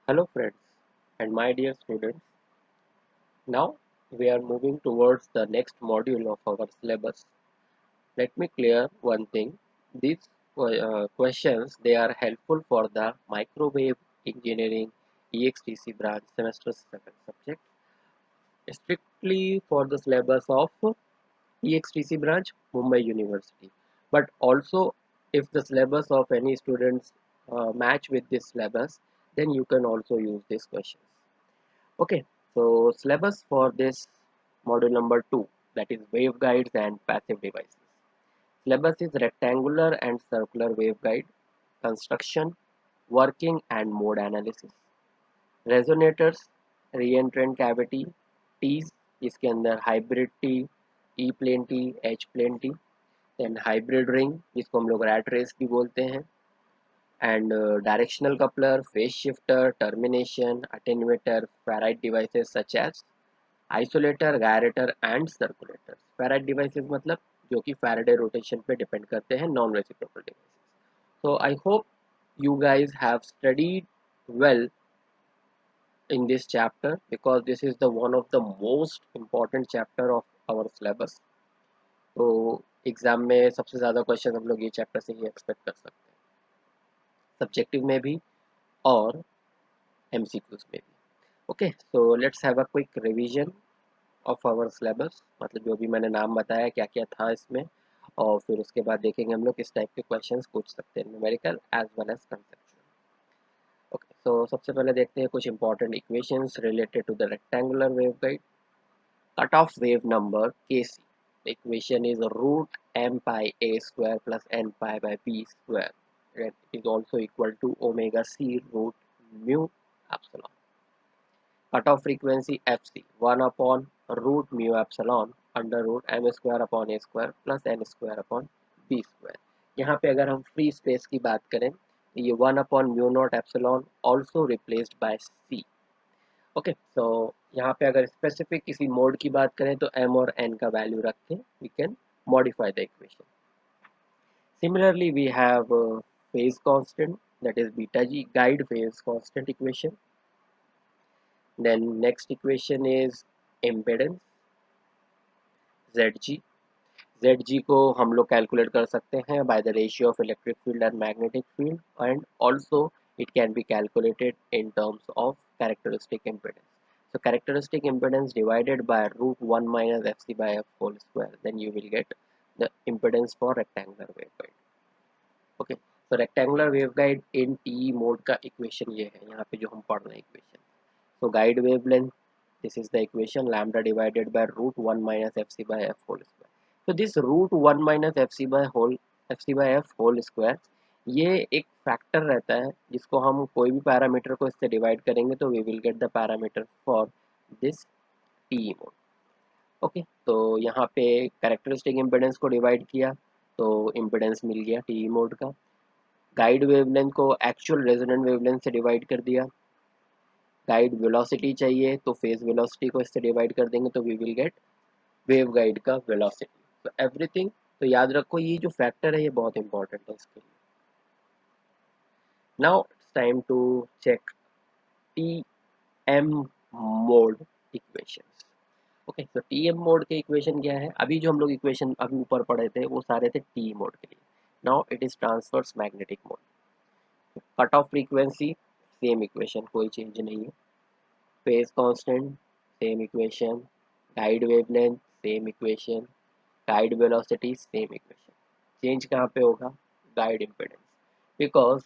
Hello friends and my dear students. Now we are moving towards the next module of our syllabus. Let me clear one thing. These questions they are helpful for the microwave engineering EXTC branch semester 7 subject, strictly for the syllabus of EXTC branch Mumbai University. But also if the syllabus of any students match with this syllabus, then you can also use these questions. Okay, so syllabus for this module number 2, that is waveguides and passive devices. Syllabus is rectangular and circular waveguide, construction, working and mode analysis. Resonators, reentrant cavity, T's, इसके अंदर hybrid T, E plane T, H plane T, then hybrid ring, जिसको हम लोग rat race भी बोलते हैं, and directional coupler, phase shifter, termination, attenuator, Faraday devices such as isolator, gyrator and circulator. Ferrite devices मतलब जो कि फैराडे रोटेशन पे डिपेंड करते हैं, non reciprocal devices. So I hope you guys have studied well in this chapter because this is the one of the most important chapter of our syllabus. तो exam में सबसे ज़्यादा question हम लोग ये चैप्टर से ही एक्सपेक्ट कर सकते हैं, सब्जेक्टिव में भी और एमसीक्यूज में भी. Okay, so let's have a quick revision of our syllabus. मतलब जो भी मैंने नाम बताया क्या क्या था इसमें, और फिर उसके बाद देखेंगे हम लोग किस टाइप के क्वेश्चंस पूछ सकते हैं, numerical as well as conceptual. Okay, so सबसे पहले देखते हैं कुछ important equations related to the rectangular waveguide. Cut off wave number kc. The equation is root m pi a square plus n pi by b square. It is also equal to omega c root mu epsilon. Cutoff frequency fc 1 upon root mu epsilon under root M square upon A square plus N square upon B square. यहाँ पे अगर हम free space की बात करें तो ये 1 upon mu not epsilon also replaced by C. Okay, so यहाँ पे अगर स्पेसिफिक किसी मोड की बात करें तो एम और एन का वैल्यू रख के we can modify the equation. Similarly we have phase constant, that is beta g, guide phase constant equation. Then next equation is impedance Zg. Zg को हम लोग कैलकुलेट कर सकते हैं by the ratio of electric field and magnetic field, and also it can be calculated in terms of characteristic impedance. So characteristic impedance divided by root 1 minus fc by f whole square, then you will get the impedance for rectangular waveguide. Okay, so rectangular waveguide in TE mode का equation ये है, यहाँ पे जो हम पढ़ रहे हैं equation. So guide wavelength, this is the equation, lambda divided by root 1 minus fc by f whole square. So this root 1 minus fc by f whole square, ये एक फैक्टर रहता है जिसको हम कोई भी पैरामीटर को इससे डिवाइड करेंगे तो we will get the parameter for this T mode. Okay, तो यहाँ पे कैरेक्टरिस्टिक इम्पिडेंस को डिवाइड किया तो इम्पिडेंस मिल गया टी मोड का. गाइड वेवलेंथ को एक्चुअल रेजोनेंट वेवलेंथ से डिवाइड कर दिया. गाइड वेलोसिटी चाहिए तो फेज वेलोसिटी को इससे डिवाइड कर देंगे तो we will get wave guide का वेलोसिटी. तो एवरीथिंग, तो याद रखो ये जो फैक्टर है ये बहुत इंपॉर्टेंट है इसके लिए. Now it's time to check T M mode equations. Okay, तो टी एम मोड के इक्वेशन क्या है? अभी जो हम लोग इक्वेशन अभी ऊपर पढ़े थे वो सारे थे टी मोड के लिए. Now it is transverse magnetic mode. Cut off frequency same equation, कोई चेंज नहीं है. Phase constant same equation. Guide wavelength same equation. Guide velocity same equation. Change कहाँ पे होगा? Guide impedance. बिकॉज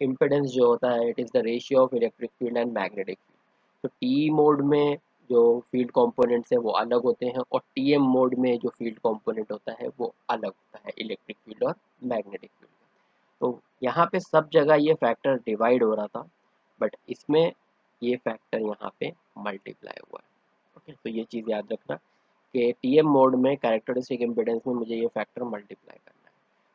इम्पिडेंस जो होता है it is the ratio of electric field and magnetic field. तो टी मोड में जो फील्ड कंपोनेंट्स है वो अलग होते हैं और टीएम मोड में जो फील्ड कंपोनेंट होता है वो अलग होता है, इलेक्ट्रिक फील्ड और मैग्नेटिक फील्ड. तो यहाँ पे सब जगह ये फैक्टर डिवाइड हो रहा था, बट इसमें ये फैक्टर यहाँ पे मल्टीप्लाई हुआ है. ओके, तो ये चीज़ याद रखना कि टीएम मोड में कैरेक्टरिस्टिक इम्पिडेंस में मुझे ये फैक्टर मल्टीप्लाई करना है.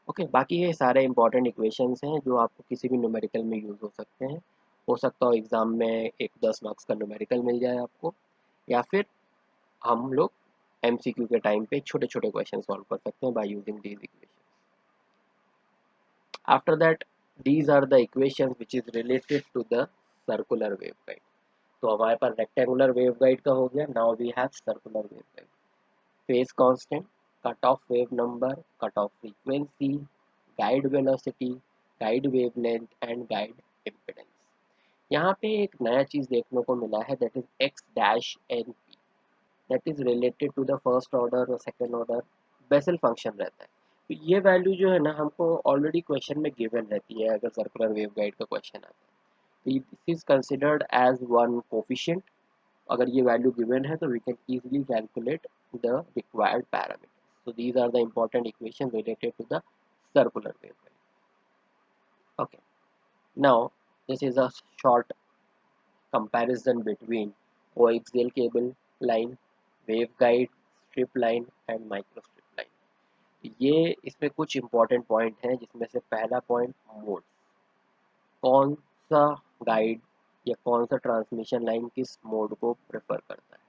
ओके, बाकी ये सारे इंपॉर्टेंट इक्वेशंस हैं जो आपको किसी भी न्यूमेरिकल में यूज़ हो सकते हैं. हो सकता हो एग्ज़ाम में एक 10 मार्क्स का न्यूमेरिकल मिल जाए आपको, या फिर हम लोग एमसीक्यू के टाइम पे छोटे छोटे क्वेश्चन सॉल्व कर सकते हैं by using these equation. After that, these are the equations which is related to the circular waveguide. तो हमारे पास रेक्टेंगुलर वेवगाइड का हो गया, now we have circular waveguide. Phase constant, cut off wave number, cut off frequency, guide velocity, guide wavelength and guide impedance. यहाँ पे एक नया चीज देखने को मिला है, that is X dash N P, that is related to the first order और सेकेंड ऑर्डर बेसल फंक्शन रहता है। तो ये वैल्यू जो है ना हमको ऑलरेडी क्वेश्चन में गिवन रहती है अगर सर्कुलर वेवगाइड का क्वेश्चन आता है। तो this is considered as one coefficient. अगर ये वैल्यू गिवन है तो we can easily calculate the required parameters. So these are the important equations related to the circular waveguide. Okay, now this is a short comparison between coaxial cable line, waveguide, strip line and microstrip line. ये इसमें कुछ important point हैं, जिसमें से पहला point mode, कौन सा guide या कौन सा ट्रांसमिशन लाइन किस मोड को प्रेफर करता है।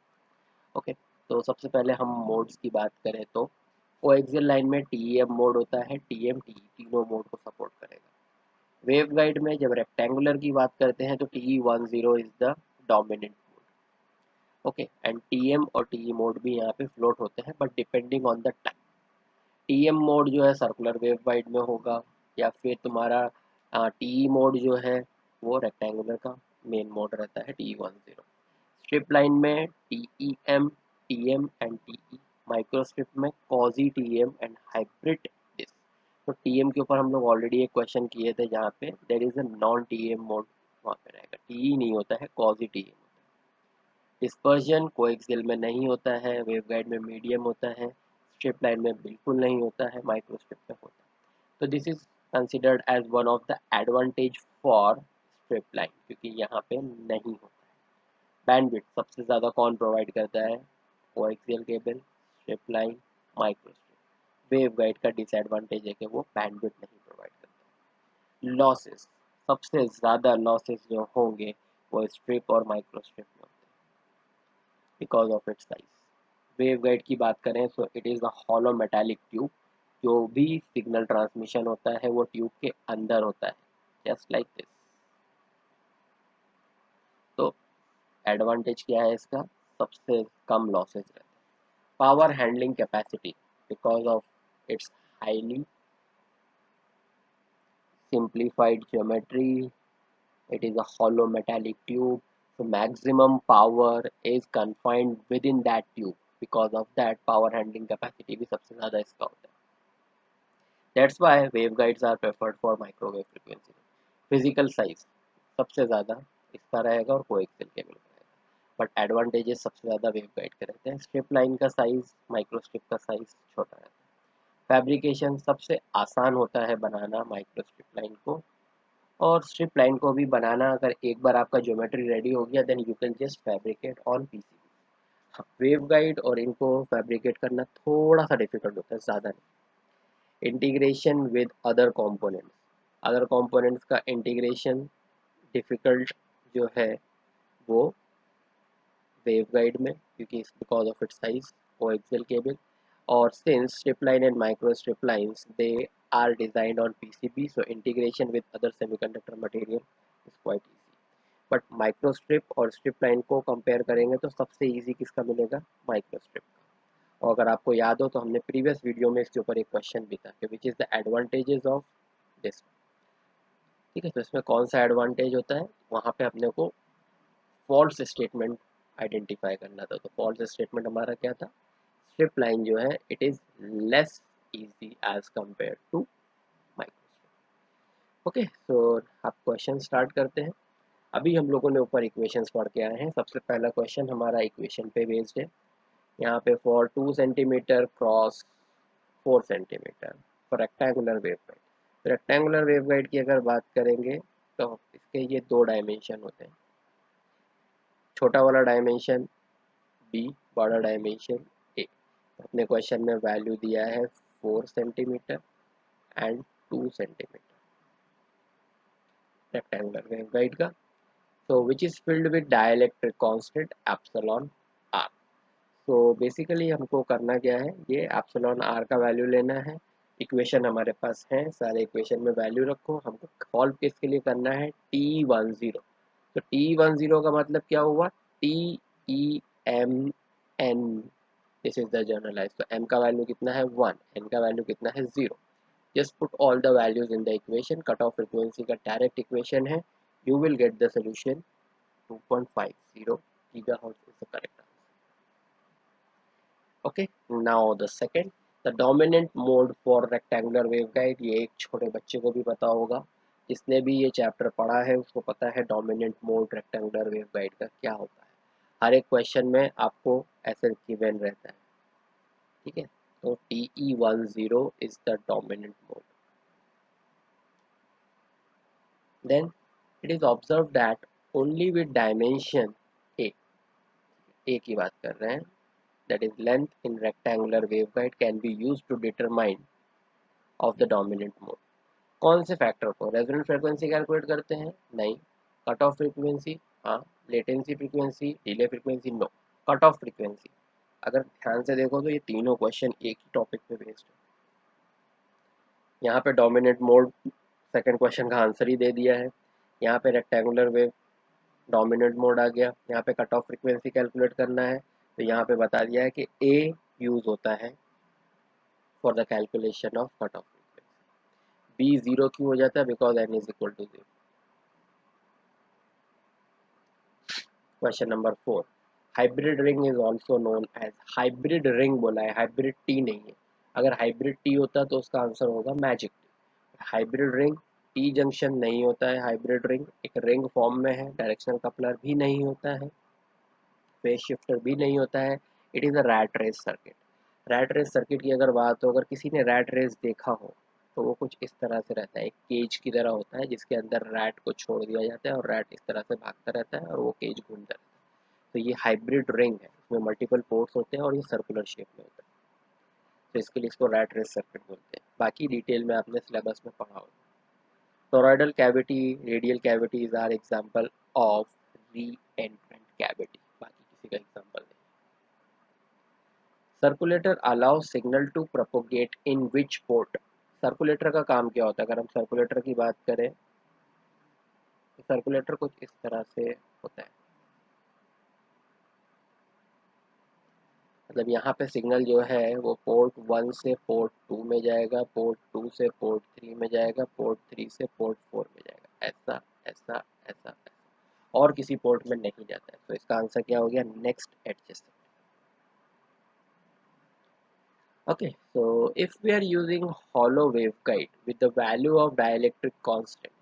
ओके, तो सबसे पहले हम मोड्स की बात करें तो कोएक्सियल लाइन में टीईएम मोड होता है, टीएम टीई तीनों मोड को सपोर्ट करेगा। वेवगाइड में जब रेक्टेंगुलर की बात करते हैं तो TE10 is the dominant mode. Okay, and TM और टीई मोड भी यहाँ पे फ्लोट होते हैं, but depending on the time. TM mode जो है सर्कुलर वेवगाइड में होगा, या फिर तुम्हारा टीई मोड जो है वो रेक्टेंगुलर का मेन मोड रहता है, TE10। स्ट्रिप लाइन में TEM, TM and TE। Microstrip में कॉजी TM एंड हाइब्रिड डिस्क। तो TM के ऊपर हम लोग ऑलरेडी एक क्वेश्चन किए थे, जहाँ पे there is a non TM mode, वहाँ पे रहेगा, TE नहीं होता है, कॉजी TM होता है। डिस्पर्जन कोएक्सियल में नहीं होता है, वेवगाइड में मीडियम होता है, स्ट्रिप लाइन में बिल्कुल नहीं होता है, माइक्रोस्ट्रिप में होता है। तो this is considered as one of the advantage for strip line, क्योंकि यहाँ पे नहीं होता। बैंडविड्थ सबसे ज़्यादा कौन प्रोवाइड करता है, coaxial cable, strip line, microstrip. Waveguide का डिसएडवांटेज है कि वो बैंडविड्थ नहीं प्रोवाइड करता। लॉसेस, सबसे ज़्यादा लॉसेस जो होंगे वो स्ट्रिप और माइक्रोस्ट्रिप में होते हैं, because of its size. Waveguide की बात करें तो it is a hollow metallic tube, जो भी सिग्नल ट्रांसमिशन होता है वो ट्यूब के अंदर होता है, जस्ट लाइक दिस। तो एडवांटेज क्या है इसका, सबसे कम लॉसेस रहते हैं। Power handling capacity, because of its highly simplified geometry, it is a hollow metallic tube, so maximum power is confined within that tube, because of that power handling capacity भी सबसे ज़्यादा इसका होता है। That's why waveguides are preferred for microwave frequency. Physical size सबसे ज़्यादा इसका रहेगा और कोएक्सियल केबल का रहेगा, बट एडवांटेजेस सबसे ज़्यादा वेवगाइड के रहते हैं। स्ट्रिप लाइन का साइज, माइक्रोस्ट्रिप का साइज छोटा रहता है। फैब्रिकेशन सबसे आसान होता है बनाना माइक्रोस्ट्रिप लाइन को, और स्ट्रिप लाइन को भी बनाना, अगर एक बार आपका ज्योमेट्री रेडी हो गया then you can just fabricate on PCB. Waveguide और इनको फैब्रिकेट करना थोड़ा सा डिफिकल्ट होता है, ज़्यादा नहीं। इंटीग्रेशन विद अदर कंपोनेंट्स का इंटीग्रेशन डिफिकल्ट जो है वो वेवगाइड में, क्योंकि because of its size, coaxial cable, और since strip line and micro strip lines they are designed on PCB, so integration with other semiconductor material is quite easy. But microstrip और strip line को compare करेंगे तो सबसे easy किसका मिलेगा, microstrip का। और अगर आपको याद हो तो हमने प्रीवियस वीडियो में इसके ऊपर एक क्वेश्चन भी था कि which is the advantages of this. ठीक है, तो इसमें कौन सा एडवांटेज होता है, वहाँ पे अपने को फॉल्स स्टेटमेंट आइडेंटिफाई करना था। तो फॉल्स स्टेटमेंट हमारा क्या था, स्ट्रिप लाइन जो है it is less easy as compared to microstrip. Okay, so आप क्वेश्चन स्टार्ट करते हैं। अभी हम लोगों ने ऊपर इक्वेशंस पढ़ के आए हैं। सबसे पहला क्वेश्चन हमारा इक्वेशन पे बेस्ड है। यहाँ पे for 2 centimetre cross 4 centimetre for rectangular waveguide. Rectangular waveguide की अगर बात करेंगे तो इसके ये दो डायमेंशन होते हैं, छोटा वाला डायमेंशन बी, बड़ा डायमेंशन ए। अपने क्वेश्चन में वैल्यू दिया है 4 centimetre and 2 centimetre rectangular waveguide का। So which is filled with dielectric constant epsilon R. So basically हमको करना क्या है, ये एप्सिलॉन आर का वैल्यू लेना है। इक्वेशन हमारे पास है, सारे इक्वेशन में वैल्यू रखो। हमको सॉल्व किसके लिए करना है, T10 तो T10 का मतलब क्या हुआ, TEMN, this is the generalise. तो m का वैल्यू कितना है 1, n का वैल्यू कितना है 0। Just put all the values in the equation, cut off frequency का डायरेक्ट इक्वेशन है, you will get the solution 2.50 GHz is the correct answer. Okay, now the second, the dominant mode for rectangular waveguide। ये एक छोटे बच्चे को भी पता होगा, जिसने भी ये चैप्टर पढ़ा है उसको पता है डोमिनेंट मोड रेक्टेंगुलर वेवगाइड का क्या होता है। हर एक क्वेश्चन में आपको ऐसे गिवन रहता है, ठीक है। तो TE10 is the dominant mode। Then it is observed that only with dimension a की बात कर रहे हैं, that is length in rectangular waveguide can be used to determine of the dominant mode। कौन से फैक्टर को, रेजोनेंट फ्रीक्वेंसी कैलकुलेट करते हैं, नहीं। कट ऑफ फ्रीक्वेंसी, हाँ। Latency frequency, delay frequency, no. Cut off frequency. अगर ध्यान से देखो तो ये तीनों क्वेश्चन एक ही टॉपिक पे बेस्ड है। यहाँ पे डोमिनेंट मोड सेकंड क्वेश्चन का आंसर ही दे दिया है। यहाँ पे रेक्टेंगुलर वेव डोमिनेंट मोड आ गया। यहाँ पे कट ऑफ फ्रीक्वेंसी कैलकुलेट करना है, तो यहाँ पे बता दिया है कि ए यूज होता है for the calculation of cut off frequency. B zero क्यों हो जाता है, because N is equal to 0। Question number 4, hybrid ring is also known as, hybrid ring बोला है, हाइब्रिड टी नहीं है। अगर हाइब्रिड टी होता तो उसका आंसर होगा magic T. Hybrid ring T junction नहीं होता है। हाइब्रिड रिंग एक रिंग फॉर्म में है, डायरेक्शनल कपलर भी नहीं होता है, फेज शिफ्टर भी नहीं होता है। It is a rat race circuit. Rat race circuit की अगर बात हो, अगर किसी ने रैट रेस देखा हो तो वो कुछ इस तरह से रहता है, एक केज की तरह होता है जिसके अंदर रैट को छोड़ दिया जाता है और रैट इस तरह से भागता रहता है और वो केज घूमता रहता है। तो ये हाइब्रिड रिंग है, इसमें मल्टीपल पोर्ट्स होते हैं और ये सर्कुलर शेप में होता है, तो इसके लिए इसको रैट रेस सर्किट बोलते हैं। बाकी डिटेल में आपने सिलेबस में पढ़ा होगा। Toroidal cavity, radial cavities are example of reentrant cavity, बाकी किसी का एग्जांपल नहीं। Circulator allow signal to propagate in which port. Circulator का काम क्या होता है, अगर हम सर्कुलेटर की बात करें तो सर्कुलेटर कुछ इस तरह से होता है। मतलब यहाँ पे सिग्नल जो है वो पोर्ट 1 से पोर्ट 2 में जाएगा, पोर्ट 2 से पोर्ट 3 में जाएगा, पोर्ट 3 से पोर्ट 4 में जाएगा, ऐसा ऐसा ऐसा ऐसा, और किसी पोर्ट में नहीं जाता है। तो इसका आंसर क्या हो गया, next adjacent. Okay, so if we are using hollow waveguide with the value of dielectric constant,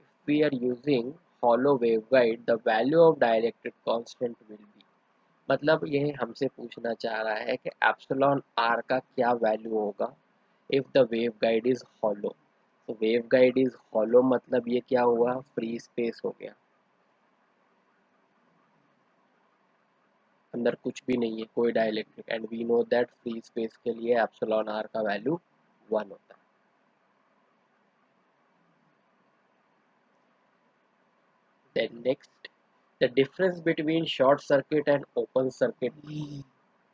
if we are using hollow waveguide, the value of dielectric constant will be, मतलब ये हमसे पूछना चाह रहा है कि एप्सिलॉन आर का क्या वैल्यू होगा if the waveguide is hollow. तो वेवगाइड इज हॉलो मतलब ये क्या हुआ, फ्री स्पेस हो गया, अंदर कुछ भी नहीं है, कोई dielectric, and we know that free space के लिए एप्सिलॉन आर का वैल्यू 1 होता है। Then next, the difference between short circuit and open circuit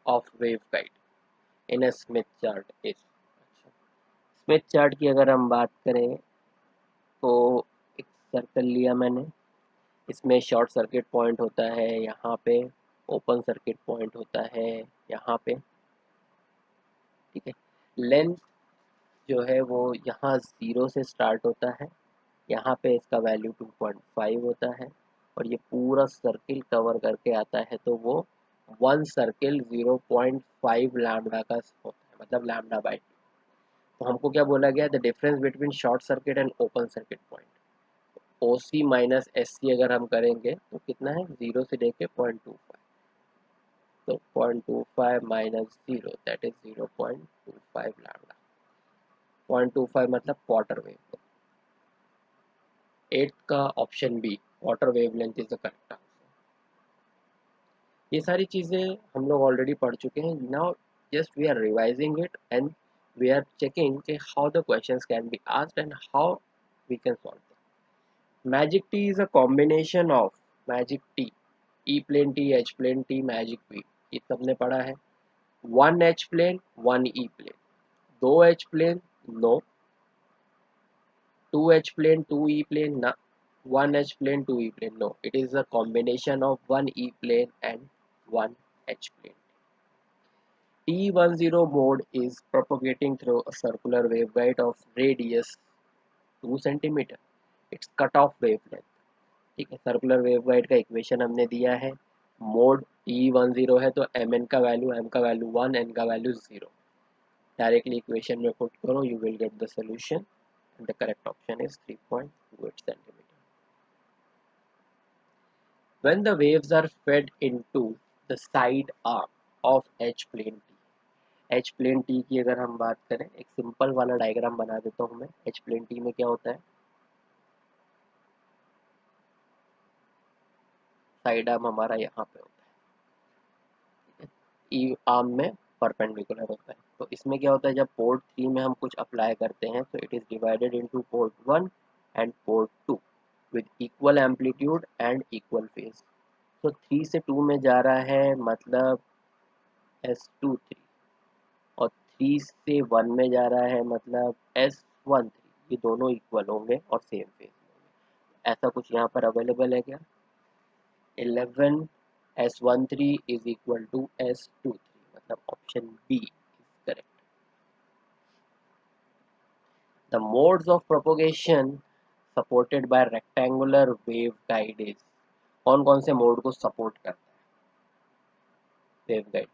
of waveguide in a Smith chart is, Smith chart की अगर हम बात करें तो एक सर्कल लिया मैंने, इसमें शॉर्ट सर्किट पॉइंट होता है यहाँ पे, ओपन सर्किट पॉइंट होता है यहाँ पे, ठीक है। लेंथ जो है वो यहाँ 0 से स्टार्ट होता है, यहाँ पे इसका वैल्यू 2.5 होता है और ये पूरा सर्किल कवर करके आता है, तो वो 1 सर्किल 0.5 लैम्डा का होता है, मतलब लैम्डा बाई 2। तो हमको क्या बोला गया, the difference between short circuit and open circuit point, O C minus S C अगर हम करेंगे तो कितना है, 0 से लेके 0.25, तो 0.25 माइनस 0 दैट इज 0.25 लैम्डा। 0.25 मतलब क्वार्टर वेव। 8 का option B, quarter wavelength is the correct answer. ये सारी चीज़ें हम लोग ऑलरेडी पढ़ चुके हैं। Now just we are revising it and we are checking कि how the questions can be asked and how we can solve them. Magic T is a combination of, magic T, E plane T, H plane T, magic V, ये सबने पढ़ा है। 1 H plane 1 E plane, 2 H plane no, 2 H plane 2 E plane ना, one H plane, two E plane. No, it is a combination of one E plane and one H plane. T10 mode is propagating through a circular waveguide of radius 2 cm. It's cut off wavelength. ठीक है, circular waveguide का equation हमने दिया है. Mode T10 है तो mn का value, m का वैल्यू 1, n का वैल्यू 0. डायरेक्टली इक्वेशन में पुट करो, you will get the solution. The correct option is 3.28 cm. When the waves are fed into the side arm of H plane T. H plane T की अगर हम बात करें, एक simple वाला diagram बना देता हूँ मैं. H plane T में क्या होता है, साइड आर्म हमारा यहाँ पे होता है, ई आर्म में परपेंडिकुलर होता है. तो इसमें क्या होता है, जब पोर्ट 3 में हम कुछ अप्लाई करते हैं तो it is divided into port 1 and port 2 with equal amplitude and equal phase. तो 3 से 2 में जा रहा है मतलब S23, और 3 से 1 में जा रहा है मतलब S13. ये दोनों इक्वल होंगे और सेम फेज में होंगे. ऐसा कुछ यहाँ पर अवेलेबल है क्या? 11 S13 is equal to S23, मतलब option B is correct. The modes of propagation supported by rectangular waveguide is. कौन कौन से मोड को सपोर्ट करता है वेवगाइड?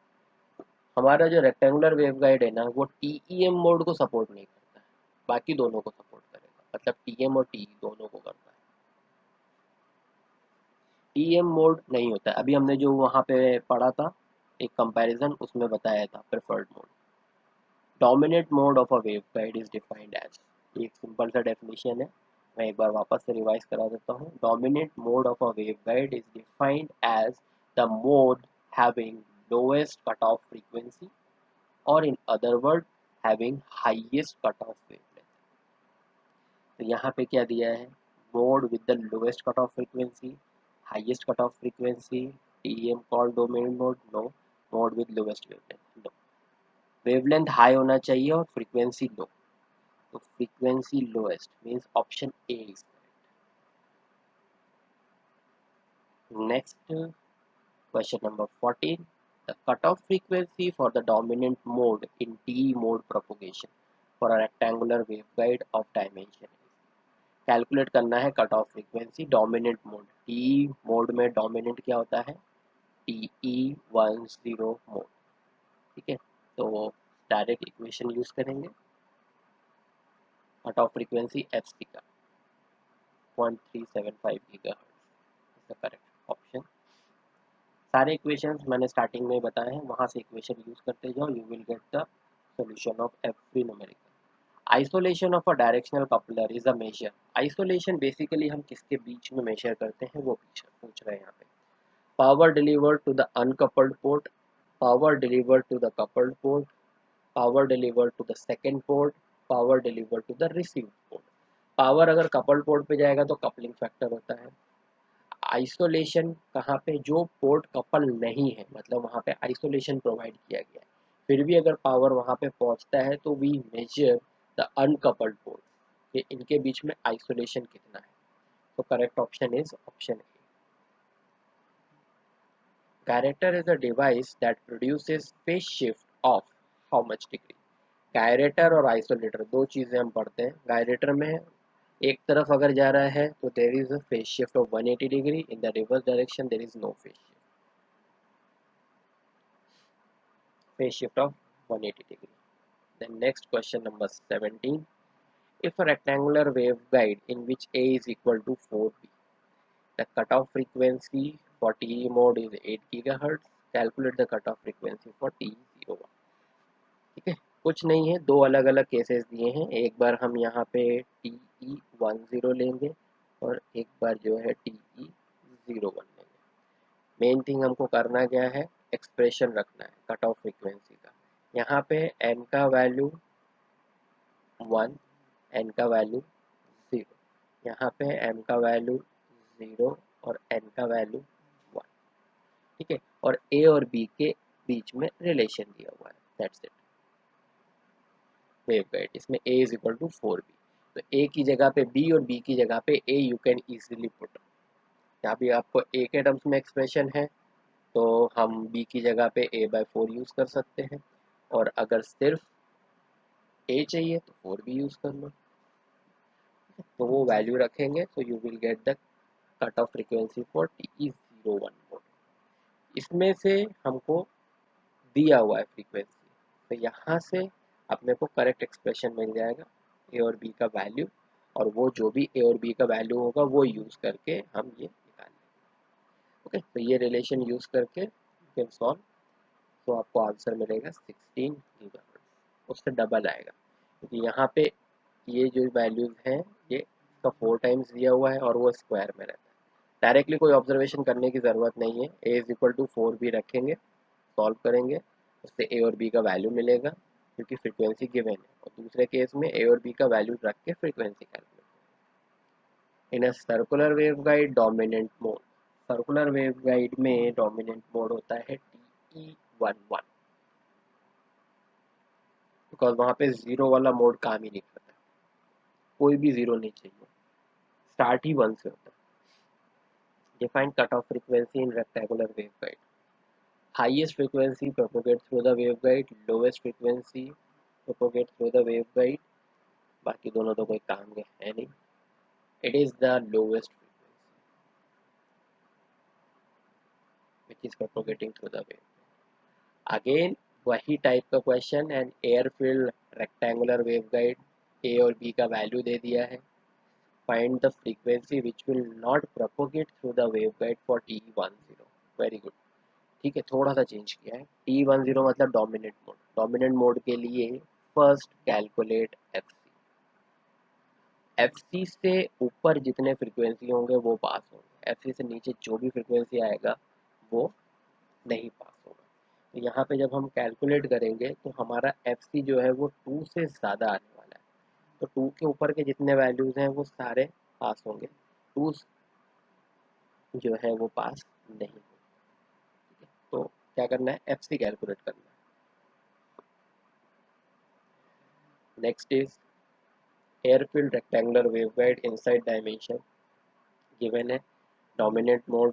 हमारा जो रेक्टेंगुलर वेवगाइड है ना, वो TEM मोड को सपोर्ट नहीं करता है, बाकी दोनों को सपोर्ट करेगा. मतलब TM और TE दोनों को करता है. TEM मोड नहीं होता है. अभी हमने जो वहाँ पे पढ़ा था एक कंपैरिजन, उसमें बताया था preferred mode. Dominant mode of a waveguide is defined as. एक सिंपल सा डेफिनेशन है, मैं एक बार वापस से रिवाइज करा देता हूँ. Dominant mode of a waveguide is defined as the mode having lowest cut off frequency, और in other word having highest cut off wavelength. तो यहाँ पे क्या दिया है, mode with the lowest cut off frequency, highest cut off frequency. TEM called dominant mode? No. Mode with lowest wavelength? No. Wavelength high होना चाहिए और frequency low, तो frequency lowest means option A is correct. Next question number 14. The cutoff frequency for the dominant mode in TE mode propagation for a rectangular waveguide of dimension. Calculate करना है cut off frequency dominant mode. TE mode में dominant क्या होता है, TE10 mode. ठीक है, तो direct equation use करेंगे. कट ऑफ फ्रीक्वेंसी FC का 0.375 gigahertz is the correct option. सारे इक्वेशंस मैंने स्टार्टिंग में बताए हैं, वहां से इक्वेशन यूज करते जाओ, you will get the solution of every numerical. Isolation of a directional coupler is a measure. Isolation basically हम किसके बीच में मेजर करते हैं वो पूछ रहे हैं यहाँ पे. Power delivered to the uncoupled port, power delivered to the coupled port, power delivered to the second port, power delivered to the received port. Power अगर कपल्ड पोर्ट पे जाएगा तो कपलिंग फैक्टर होता है. आइसोलेशन कहाँ पे, जो पोर्ट कपल नहीं है, मतलब वहाँ पे आइसोलेशन प्रोवाइड किया गया है, फिर भी अगर पावर वहाँ पे पहुँचता है तो we measure the uncoupled port कि इनके बीच में आइसोलेशन कितना है. तो correct option is option A. Gyrator is a device that produces phase shift of how much degree. Gyrator और आइसोलेटर दो चीज़ें हम पढ़ते हैं. गायरेटर में एक तरफ अगर जा रहा है तो there is a phase shift of 180 degree, in the reverse direction there is no phase shift of 180 degree. Then next question number 17. If a rectangular waveguide in which A is equal to 4B, the cutoff frequency for TE mode is 8 GHz. Calculate the cutoff frequency for TE01. ठीक है, कुछ नहीं है, दो अलग अलग cases दिए हैं. एक बार हम यहाँ पे TE10 लेंगे और एक बार जो है TE01 लेंगे. मेन थिंग हमको करना क्या है, एक्सप्रेशन रखना है कट ऑफ फ्रीक्वेंसी का. यहाँ पे n का वैल्यू 1, n का वैल्यू 0, यहाँ पे m का वैल्यू 0 और n का वैल्यू 1. ठीक है, और a और b के बीच में रिलेशन दिया हुआ है. That's it. वेवगाइड इसमें a is equal to 4b. तो ए की जगह पे बी और बी की जगह पे ए यू कैन इजीली पुट। यहाँ भी आपको ए के टर्म्स में एक्सप्रेशन है तो हम बी की जगह पे a/4 यूज़ कर सकते हैं, और अगर सिर्फ ए चाहिए तो 4 भी यूज़ कर लो। तो वो वैल्यू रखेंगे तो you will get the cut off frequency for TE01 mode. इसमें से हमको दिया हुआ है फ्रीक्वेंसी, तो यहाँ से अपने को करेक्ट एक्सप्रेशन मिल जाएगा ए और बी का वैल्यू, और वो जो भी ए और बी का वैल्यू होगा वो यूज़ करके हम ये निकाल लेंगे। ओके, तो ये रिलेशन यूज़ करके यू कैन सॉल्व। तो आपको आंसर मिलेगा 16 गीगाहर्ट्ज़, उससे डबल आएगा क्योंकि यहाँ पे ये जो वैल्यूज़ हैं ये इसका 4 टाइम्स दिया हुआ है और वो स्क्वायर में रहता है। डायरेक्टली कोई ऑब्जर्वेशन करने की ज़रूरत नहीं है, ए इज इक्वल टू 4 भी रखेंगे, सॉल्व करेंगे, उससे ए और बी का वैल्यू मिलेगा क्योंकि फ्रीक्वेंसी गिवन है, और दूसरे केस में ए और बी का वैल्यू रख के frequency calculate. In a circular waveguide dominant mode, circular waveguide में डोमिनेंट मोड होता है TE11, बिकॉज वहाँ पे जीरो वाला मोड काम ही नहीं करता, कोई भी जीरो नहीं चाहिए, स्टार्ट ही 1 से होता है। Define cut off frequency in rectangular waveguide, highest frequency propagate through the waveguide, lowest frequency propagate through the waveguide, बाकी दोनों तो कोई काम के है नहीं, it is the lowest frequency which is propagating through the wave। Again वही type का question, and air filled rectangular waveguide, A और बी का वैल्यू दे दिया है, find the frequency which will not propagate through the waveguide for TE10। Very good, ठीक है, थोड़ा सा चेंज किया है। TE10 मतलब डोमिनेंट मोड, डोमिनेंट मोड के लिए फर्स्ट कैलकुलेट FC से ऊपर जितने फ्रीक्वेंसी होंगे वो पास होंगे, FC से नीचे जो भी फ्रीक्वेंसी आएगा वो नहीं पास होगा। तो यहाँ पे जब हम कैलकुलेट करेंगे तो हमारा FC जो है वो 2 से ज़्यादा आने वाला है, तो 2 के ऊपर के जितने वैल्यूज़ हैं वो सारे पास होंगे, 2 जो है वो पास नहीं होगा। तो क्या करना है, FC कैलकुलेट करना है। Next is air filled rectangular waveguide inside dimension given है, डोमिनेंट मोड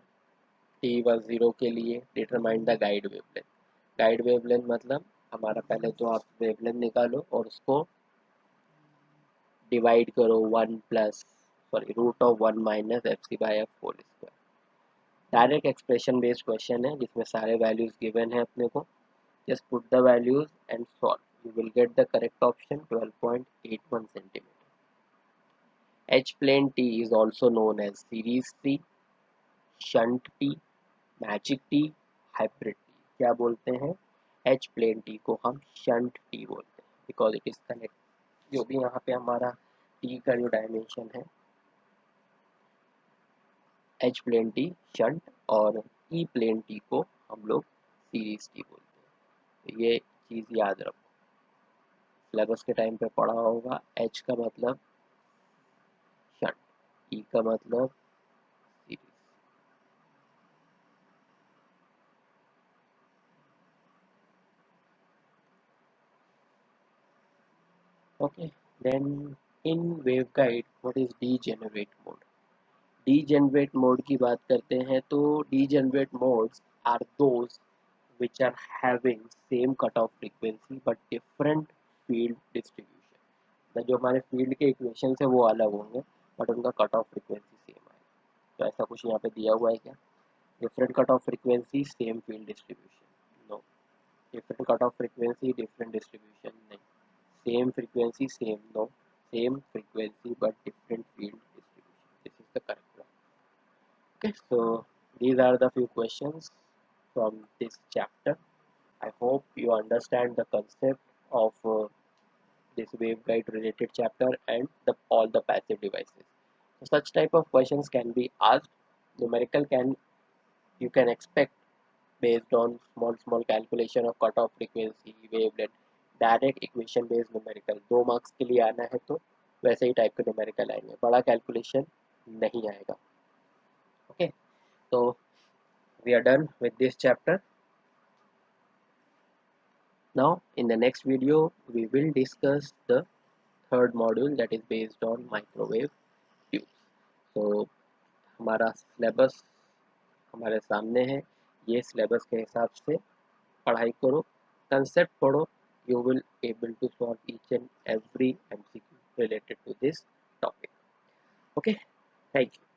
T10 के लिए determine the guide wavelength. Guide wavelength मतलब हमारा पहले तो आप वेवलेंथ निकालो और उसको डिवाइड करो 1 plus sorry root of 1 minus FC/F whole square. Direct expression based question है जिसमें सारे वैल्यूज गिवन है अपने को, just put the values and solve, you will get the correct option 12.81 centimetre. H plane T is also known as series T, shunt T, magic T, hybrid T. क्या बोलते हैं, H plane T को हम shunt T बोलते हैं because it is connect, जो भी यहाँ पे हमारा टी का जो डायमेंशन है, एच प्लेन टी शंट, और ई प्लेन टी को हम लोग सीरीज टी बोलते हैं। तो ये चीज़ याद रखो, सिलेबस के टाइम पे पढ़ा होगा, एच का मतलब शंट, ई का मतलब series. Okay, then in waveguide what is degenerate mode. Degenerate mode की बात करते हैं तो degenerate modes are those which are having same cutoff frequency but different field distribution। मतलब जो हमारे फील्ड के इक्वेशन है वो अलग होंगे बट उनका कट ऑफ फ्रीक्वेंसी सेम आएगा। तो ऐसा कुछ यहाँ पे दिया हुआ है क्या, different cut off frequency same field distribution, no, different cut off frequency different distribution नहीं, same frequency same, no, same frequency but different field distribution, this is the correct one। Okay, so these are the few questions from this chapter. I hope you understand the concept of this waveguide related chapter and all the passive devices. So such type of questions can be asked. Numerical can you can expect based on small calculation of cutoff frequency, wavelength, direct equation based numerical 2 marks के लिए आना है तो वैसे ही type के numerical आएंगे, बड़ा calculation नहीं आएगा। ओके, तो we are done with this chapter. Now in the next video we will discuss the third module that is based on microwave tubes. तो हमारा सिलेबस हमारे सामने है, ये सिलेबस के हिसाब से पढ़ाई करो, कंसेप्ट पढ़ो, you will able to solve each and every MCQ related to this topic. Okay, thank you.